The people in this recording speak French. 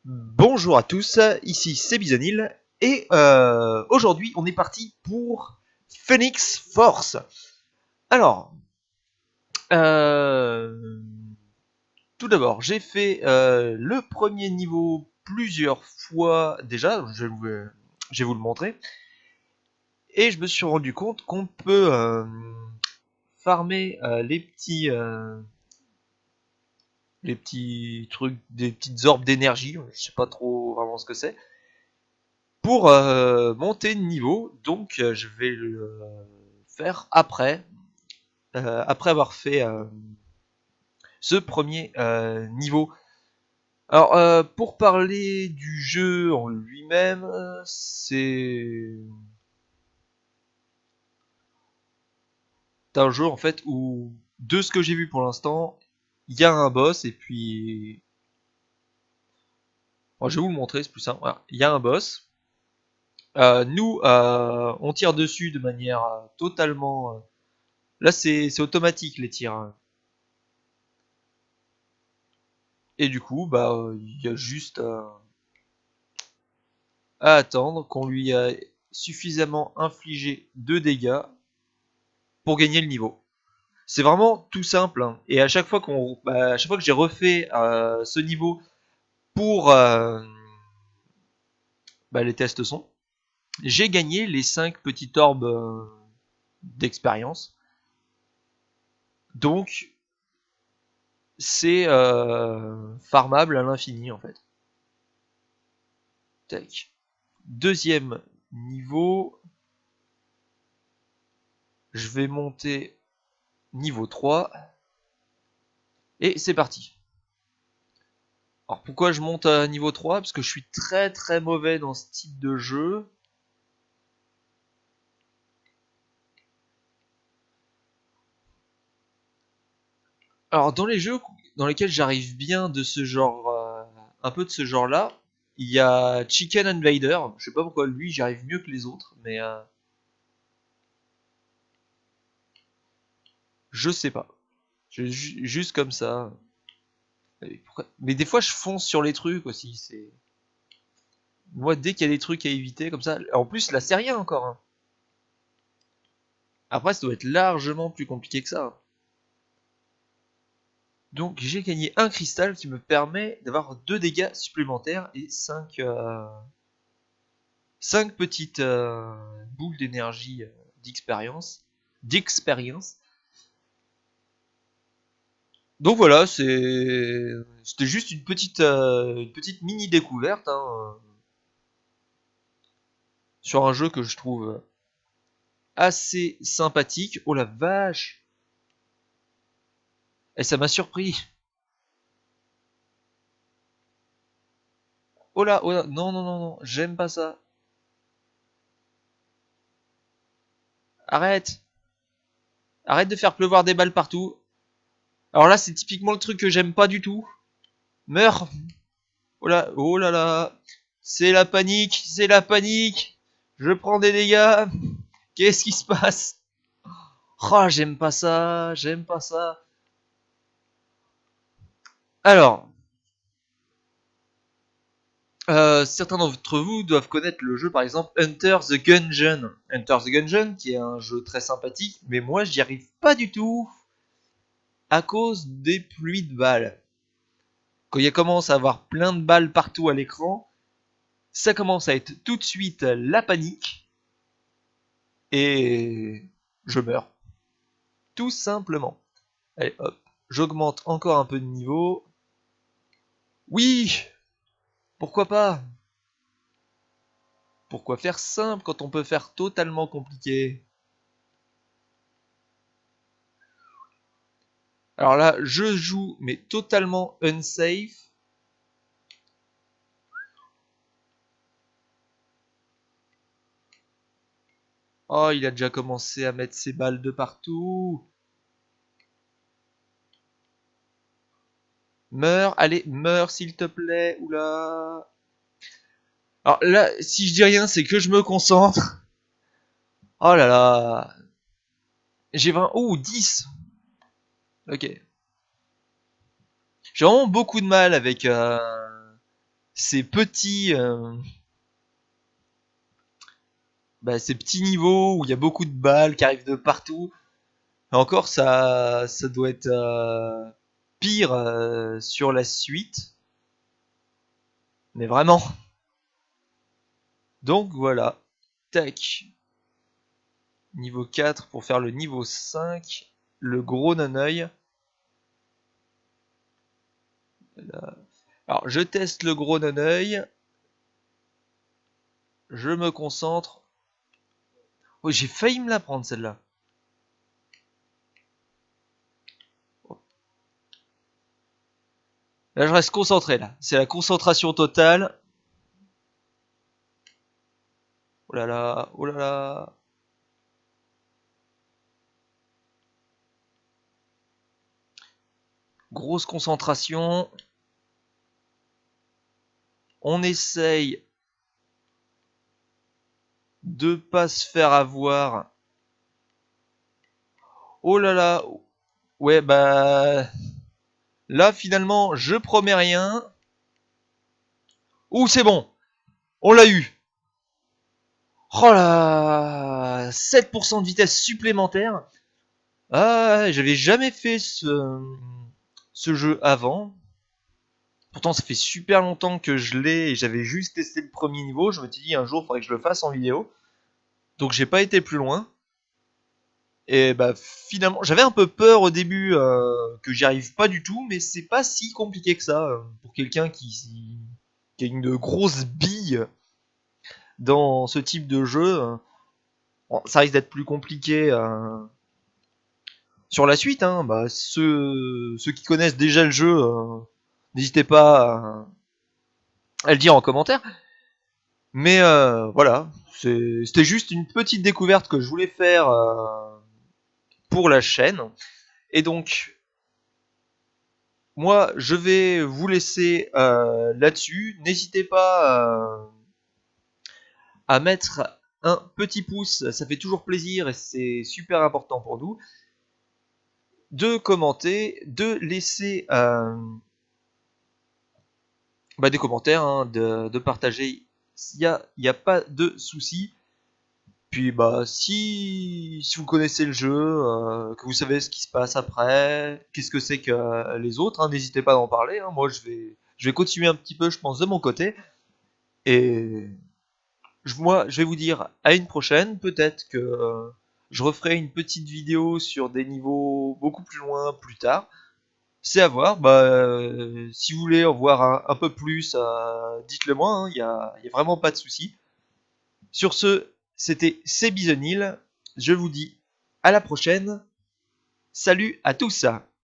Bonjour à tous, ici c'est Bisonil et aujourd'hui on est parti pour Phoenix Force. Alors, euh, tout d'abord j'ai fait le premier niveau plusieurs fois déjà, je vais vous le montrer, et je me suis rendu compte qu'on peut farmer les petits trucs, des petites orbes d'énergie, je sais pas trop vraiment ce que c'est, pour monter de niveau. Donc je vais le faire après avoir fait ce premier niveau. Alors pour parler du jeu en lui-même, c'est un jeu en fait où, de ce que j'ai vu pour l'instant, il y a un boss et puis bon, je vais vous le montrer, c'est plus simple. Voilà. Il y a un boss. Nous, on tire dessus de manière totalement. Là, c'est automatique les tirs, hein. Et du coup, bah, il y a juste à attendre qu'on lui a suffisamment infligé de dégâts pour gagner le niveau. C'est vraiment tout simple, hein. Et à chaque fois que j'ai refait ce niveau pour les tests sont, j'ai gagné les 5 petites orbes d'expérience. Donc, c'est farmable à l'infini en fait. Tac. Deuxième niveau, je vais monter niveau 3 et c'est parti. Alors pourquoi je monte à niveau 3? Parce que je suis très très mauvais dans ce type de jeu. Alors dans les jeux dans lesquels j'arrive bien de ce genre, un peu de ce genre-là, il y a Chicken Invader. Je sais pas pourquoi lui j'arrive mieux que les autres, mais je sais pas. Juste comme ça. Mais des fois je fonce sur les trucs aussi. C'est moi dès qu'il y a des trucs à éviter comme ça. En plus là c'est rien encore, hein. Après ça doit être largement plus compliqué que ça, hein. Donc j'ai gagné un cristal qui me permet d'avoir 2 dégâts supplémentaires et 5 petites boules d'énergie d'expérience. D'expérience. Donc voilà, c'était juste une petite mini découverte, hein, sur un jeu que je trouve assez sympathique. Oh la vache! Et ça m'a surpris. Oh là, non, non, non, non, j'aime pas ça. Arrête! Arrête de faire pleuvoir des balles partout. Alors là, c'est typiquement le truc que j'aime pas du tout. Meurs! Oh là là! C'est la panique! C'est la panique! Je prends des dégâts! Qu'est-ce qui se passe? Oh, j'aime pas ça! J'aime pas ça! Alors, certains d'entre vous doivent connaître le jeu par exemple Hunter the Gungeon. Hunter the Gungeon qui est un jeu très sympathique, mais moi j'y arrive pas du tout à cause des pluies de balles. Quand il commence à avoir plein de balles partout à l'écran, ça commence à être tout de suite la panique et je meurs. Tout simplement. Allez hop, j'augmente encore un peu de niveau. Oui, pourquoi pas? Pourquoi faire simple quand on peut faire totalement compliqué? Alors là, je joue, mais totalement unsafe. Oh, il a déjà commencé à mettre ses balles de partout. Meurs, allez, meurs s'il te plaît. Oula. Alors là, si je dis rien, c'est que je me concentre. Oh là là. J'ai 20. Oh, 10. Ok. J'ai vraiment beaucoup de mal avec ces petits ces petits niveaux où il y a beaucoup de balles qui arrivent de partout. Et encore, ça doit être pire sur la suite. Mais vraiment. Donc voilà. Tac. Niveau 4 pour faire le niveau 5. Le gros non-œil. Alors, je teste le gros non-œil. Je me concentre. Oh, j'ai failli me la prendre celle-là. Là, je reste concentré là. C'est la concentration totale. Oh là là, oh là là. Grosse concentration. On essaye de pas se faire avoir. Oh là là. Ouais, bah là finalement, je promets rien. Ouh, c'est bon. On l'a eu. Oh là, 7% de vitesse supplémentaire. Ah, j'avais jamais fait ce jeu avant. Pourtant, ça fait super longtemps que je l'ai et j'avais juste testé le premier niveau. Je me suis dit un jour, il faudrait que je le fasse en vidéo. Donc, j'ai pas été plus loin. Et bah, finalement, j'avais un peu peur au début que j'y arrive pas du tout, mais c'est pas si compliqué que ça pour quelqu'un qui a une grosse bille dans ce type de jeu. Bon, ça risque d'être plus compliqué sur la suite. Hein. Bah, ceux qui connaissent déjà le jeu, n'hésitez pas à le dire en commentaire. Mais voilà, c'était juste une petite découverte que je voulais faire pour la chaîne. Et donc, moi, je vais vous laisser là-dessus. N'hésitez pas à mettre un petit pouce, ça fait toujours plaisir et c'est super important pour nous. De commenter, de laisser des commentaires, hein, de partager. Il y a pas de souci. Puis si vous connaissez le jeu, que vous savez ce qui se passe après, qu'est-ce que c'est que les autres, hein, n'hésitez pas à en parler. Hein. Moi je vais continuer un petit peu, je pense, de mon côté. Et moi je vais vous dire à une prochaine. Peut-être que je referai une petite vidéo sur des niveaux beaucoup plus loin plus tard. C'est à voir. Si vous voulez en voir un peu plus, dites-le moi. Hein, y a vraiment pas de souci. Sur ce, c'était C'est Bisonil. Je vous dis à la prochaine. Salut à tous!